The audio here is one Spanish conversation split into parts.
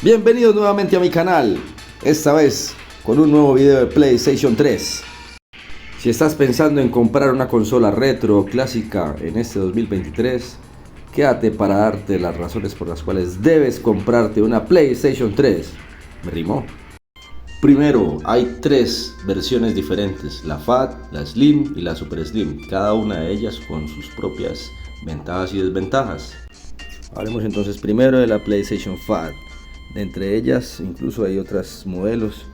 Bienvenidos nuevamente a mi canal, esta vez con un nuevo video de PlayStation 3. Si estás pensando en comprar una consola retro o clásica en este 2023, quédate para darte las razones por las cuales debes comprarte una PlayStation 3. ¿Me rimó? Primero, hay tres versiones diferentes, la Fat, la Slim y la Super Slim, cada una de ellas con sus propias ventajas y desventajas. Hablemos entonces primero de la PlayStation Fat. Entre ellas incluso hay otros modelos.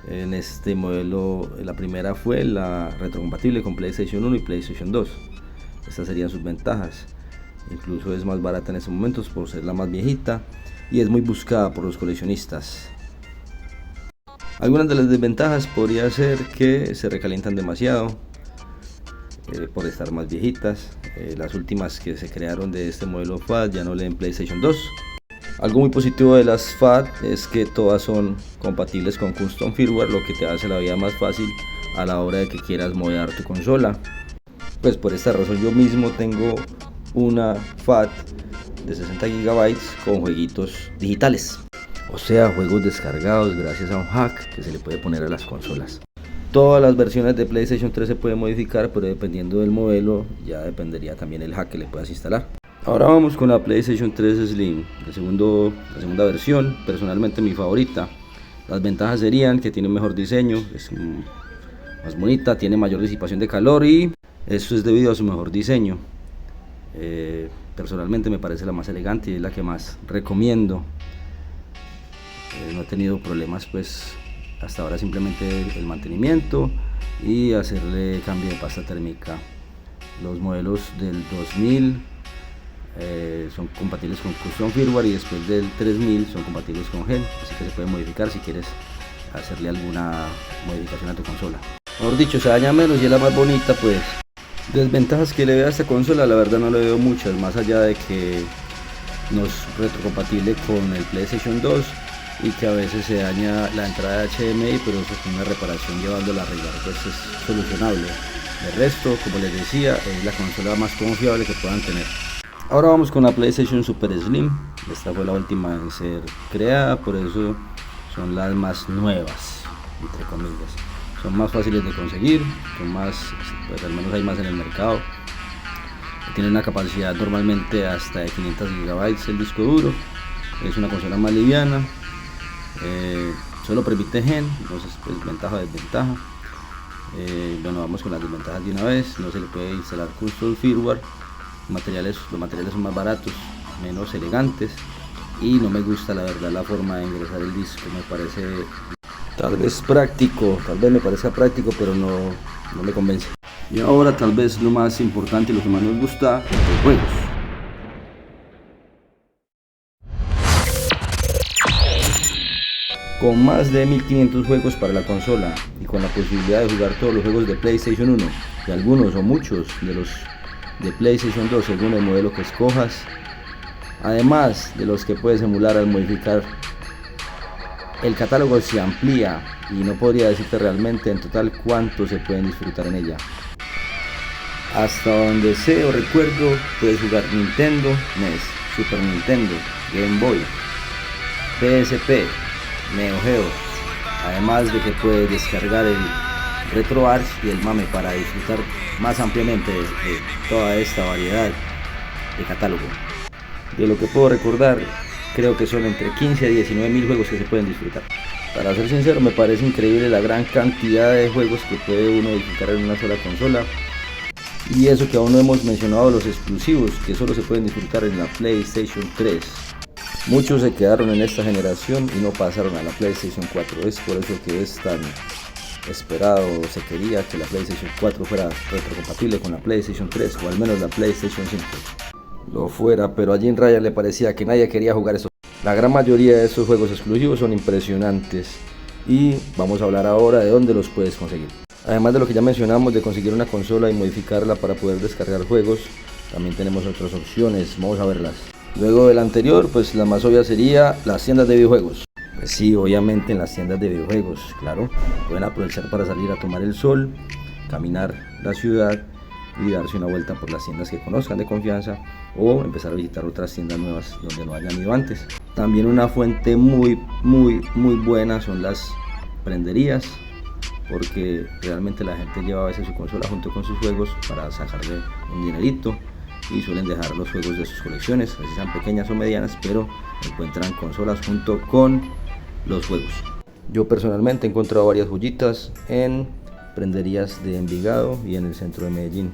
En este modelo la primera fue la retrocompatible con PlayStation 1 y PlayStation 2. Estas serían sus ventajas. Incluso es más barata en estos momentos por ser la más viejita y es muy buscada por los coleccionistas. Algunas de las desventajas podría ser que se recalientan demasiado por estar más viejitas. Las últimas que se crearon de este modelo FAT ya no leen PlayStation 2. Algo muy positivo de las FAT es que todas son compatibles con custom firmware, lo que te hace la vida más fácil a la hora de que quieras modear tu consola. Pues por esta razón yo mismo tengo una FAT de 60 GB con jueguitos digitales, o sea, juegos descargados gracias a un hack que se le puede poner a las consolas. Todas las versiones de PlayStation 3 se pueden modificar, pero dependiendo del modelo ya dependería también el hack que le puedas instalar. Ahora vamos con la PlayStation 3 Slim, la segunda versión, personalmente mi favorita. Las ventajas serían que tiene un mejor diseño, es más bonita, tiene mayor disipación de calor y eso es debido a su mejor diseño. Personalmente me parece la más elegante y es la que más recomiendo. No he tenido problemas pues hasta ahora, simplemente el mantenimiento y hacerle cambio de pasta térmica. Los modelos del 2000 son compatibles con custom firmware y después del 3000 son compatibles con Gen, así que se puede modificar si quieres hacerle alguna modificación a tu consola. Mejor dicho, se daña menos y es la más bonita. Pues desventajas que le veo a esta consola, la verdad no le veo muchas, más allá de que no es retrocompatible con el PlayStation 2 y que a veces se daña la entrada de HDMI, pero eso con una reparación llevándola a arreglar pues es solucionable. El resto, como les decía, es la consola más confiable que puedan tener. Ahora vamos con la PlayStation Super Slim. Esta fue la última en ser creada, por eso son las más nuevas, entre comillas. Son más fáciles de conseguir, son más, pues al menos hay más en el mercado. Tiene una capacidad normalmente hasta de 500 GB el disco duro. Es una consola más liviana. Solo permite Gen, entonces pues ventaja, desventaja. Bueno, vamos con las desventajas de una vez. No se le puede instalar custom firmware. Los materiales son más baratos, menos elegantes y no me gusta la verdad la forma de ingresar el disco. Me parece tal vez práctico, tal vez me parezca práctico, pero no me convence. Y ahora tal vez lo más importante y lo que más nos gusta, los juegos. Con más de 1500 juegos para la consola y con la posibilidad de jugar todos los juegos de PlayStation 1 y algunos o muchos de los de PlayStation 2 según el modelo que escojas, además de los que puedes emular al modificar, el catálogo se amplía y no podría decirte realmente en total cuánto se pueden disfrutar en ella. Hasta donde sé o recuerdo, puedes jugar Nintendo, NES, Super Nintendo, Game Boy, PSP, Neo Geo, además de que puedes descargar el RetroArch y el MAME para disfrutar más ampliamente de toda esta variedad de catálogo. De lo que puedo recordar, creo que son entre 15 a 19 mil juegos que se pueden disfrutar. Para ser sincero, me parece increíble la gran cantidad de juegos que puede uno disfrutar en una sola consola. Y eso que aún no hemos mencionado los exclusivos que solo se pueden disfrutar en la PlayStation 3. Muchos se quedaron en esta generación y no pasaron a la PlayStation 4. Es por eso que es tan esperado, se quería que la PlayStation 4 fuera retrocompatible con la PlayStation 3 o al menos la PlayStation 5 lo fuera, pero allí en Ryan le parecía que nadie quería jugar eso. La gran mayoría de estos juegos exclusivos son impresionantes y vamos a hablar ahora de dónde los puedes conseguir. Además de lo que ya mencionamos de conseguir una consola y modificarla para poder descargar juegos, también tenemos otras opciones, vamos a verlas. Luego del anterior, pues la más obvia sería las tiendas de videojuegos. Pues sí, obviamente en las tiendas de videojuegos, claro, pueden aprovechar para salir a tomar el sol, caminar la ciudad y darse una vuelta por las tiendas que conozcan de confianza o empezar a visitar otras tiendas nuevas donde no hayan ido antes. También una fuente muy buena son las prenderías, porque realmente la gente lleva a veces su consola junto con sus juegos para sacarle un dinerito, y suelen dejar los juegos de sus colecciones, así sean pequeñas o medianas, pero encuentran consolas junto con los juegos. Yo personalmente he encontrado varias joyitas en prenderías de Envigado y en el centro de Medellín.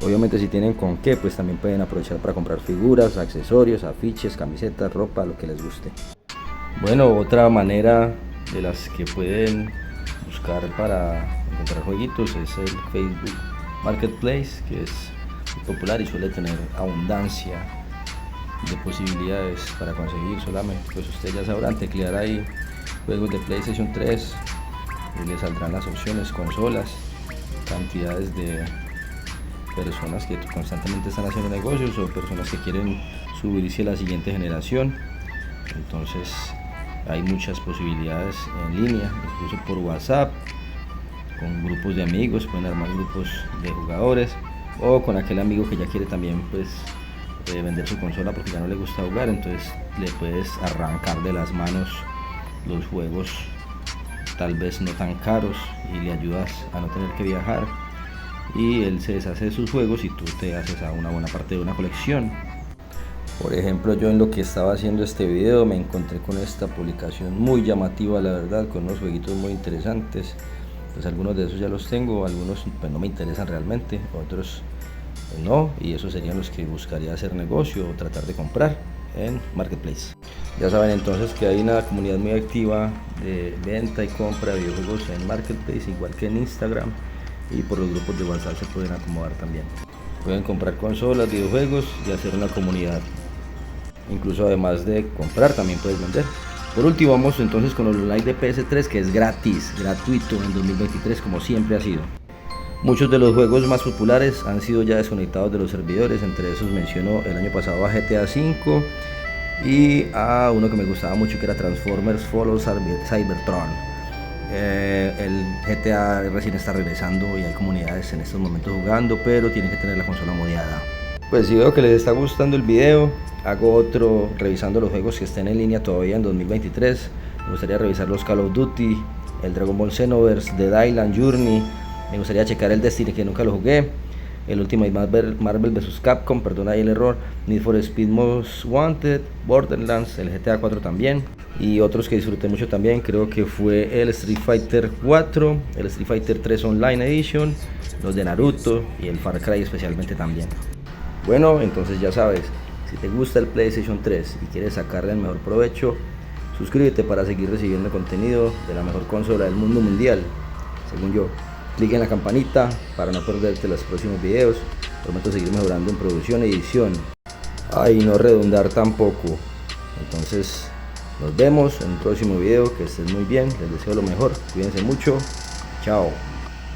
Obviamente si tienen con qué, pues también pueden aprovechar para comprar figuras, accesorios, afiches, camisetas, ropa, lo que les guste. Bueno, otra manera de las que pueden buscar para encontrar jueguitos es el Facebook Marketplace, que es muy popular y suele tener abundancia de posibilidades para conseguir. Solamente pues ustedes ya sabrán teclear ahí juegos de PlayStation 3 y les saldrán las opciones, consolas, cantidades de personas que constantemente están haciendo negocios o personas que quieren subirse a la siguiente generación. Entonces hay muchas posibilidades en línea, incluso por WhatsApp, con grupos de amigos, pueden armar grupos de jugadores, o con aquel amigo que ya quiere también pues vender su consola porque ya no le gusta jugar, entonces le puedes arrancar de las manos los juegos tal vez no tan caros y le ayudas a no tener que viajar, y él se deshace de sus juegos y tú te haces a una buena parte de una colección. Por ejemplo, yo en lo que estaba haciendo este video me encontré con esta publicación muy llamativa, la verdad, con unos jueguitos muy interesantes. Pues algunos de esos ya los tengo, algunos pues no me interesan realmente, otros no, y esos serían los que buscaría hacer negocio o tratar de comprar en Marketplace. Ya saben entonces que hay una comunidad muy activa de venta y compra de videojuegos en Marketplace, igual que en Instagram, y por los grupos de WhatsApp se pueden acomodar también. Pueden comprar consolas, videojuegos y hacer una comunidad. Incluso además de comprar también puedes vender. Por último vamos entonces con el online de PS3, que es gratis, gratuito en 2023 como siempre ha sido. Muchos de los juegos más populares han sido ya desconectados de los servidores, entre esos menciono el año pasado a GTA V y a uno que me gustaba mucho que era Transformers Follow Cybertron. El GTA recién está regresando y hay comunidades en estos momentos jugando, pero tienen que tener la consola modeada. Pues si veo que les está gustando el video, hago otro revisando los juegos que estén en línea todavía en 2023. Me gustaría revisar los Call of Duty, el Dragon Ball Xenoverse, Dead Island, Journey. Me gustaría checar el Destiny, que nunca lo jugué, el Ultimate Marvel vs Capcom, perdona ahí el error, Need for Speed Most Wanted, Borderlands, el GTA 4 también, y otros que disfruté mucho también, creo que fue el Street Fighter 4, el Street Fighter 3 Online Edition, los de Naruto y el Far Cry especialmente también. Bueno, entonces ya sabes, si te gusta el PlayStation 3 y quieres sacarle el mejor provecho, suscríbete para seguir recibiendo contenido de la mejor consola del mundo mundial, según yo. Clic en la campanita para no perderte los próximos videos. Prometo seguir mejorando en producción y edición. Y no redundar tampoco. Entonces nos vemos en el próximo video. Que estén muy bien. Les deseo lo mejor. Cuídense mucho. Chao.